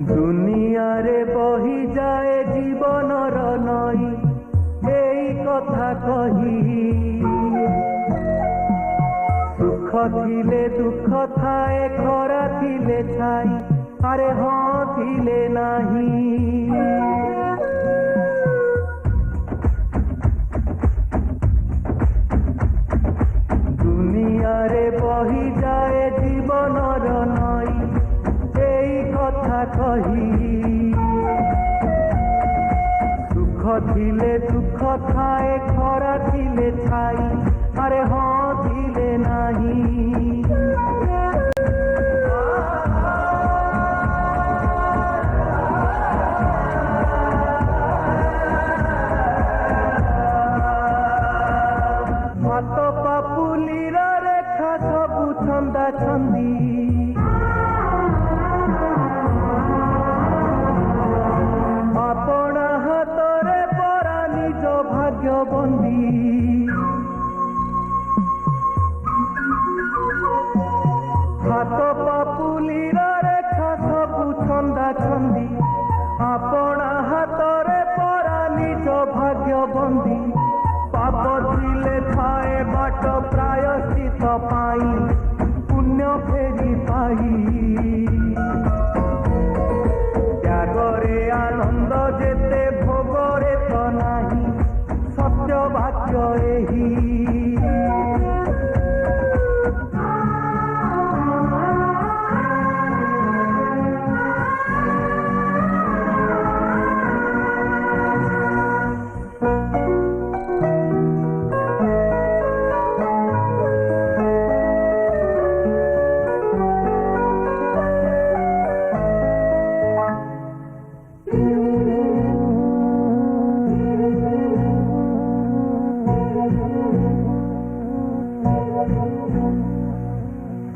দুনিয়ারে বহি যায় জীবনর নই এই কথা কহি সুখ থিলে দুঃখ থায়ে খরা থিলে ছাই আরে হ্যাঁ থিলে নাহি দুনিয়ারে বহি যায় জীবনর নই এই কথা কহি সুখ থিলে দুঃখ থায়ে খরা থিলে ছাই আরে হ্যাঁ থিলে নাহি ভাত পাপুলির রেখা সবু ছন্দা ছন্দি আপনা হাতরে পরা নিজ ভাগ্য বন্দী হাত পাপুলির রেখা সবু ছন্দা ছন্দি আপনা হাতরে পরা নিজ ভাগ্য বন্দী পাপ ଥିଲେ ଥାଏ ବାଟ ପ୍ରାୟଶ୍ଚିତ ପାଇ ପୁଣ୍ୟ ଫେରି ପାଇ ତ୍ୟାଗରେ ଆନନ୍ଦ ଯେତେ ଭୋଗରେ ତ ନାହିଁ ସତ୍ୟ ବାକ୍ୟ ଏହି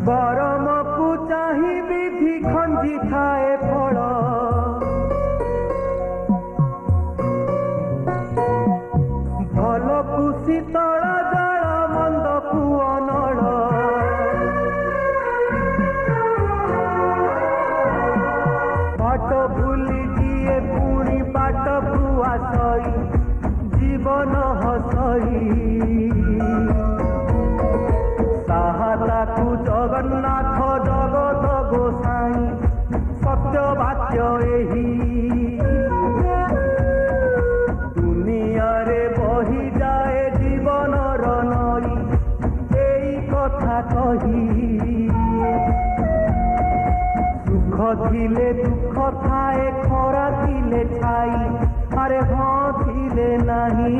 ବରମକୁ ଚାହିଁ ବିଧି ଖଞ୍ଜି ଥାଏ ଫଳ ଭଲକୁ ଶୀତଳ ଜଳ ମନ୍ଦକୁ ଅନଳ ବାଟ ଭୁଲି ଯିଏ ପୁଣି ବାଟକୁ ଆସଇ ଜୀବନ ହସଇ ତାକୁ ଜଗନ୍ନାଥ ଜଗତ ଗୋସାଇଁ ସତ୍ୟ ବାକ୍ୟ ଏହି ଦୁନିଆରେ ବହି ଯାଏ ଜୀବନର ନଇ এই কথা কহি সুখ থিলে দুঃখ থায়ে খরা থিলে ছাই আরে হ্যাঁ থিলে নাহি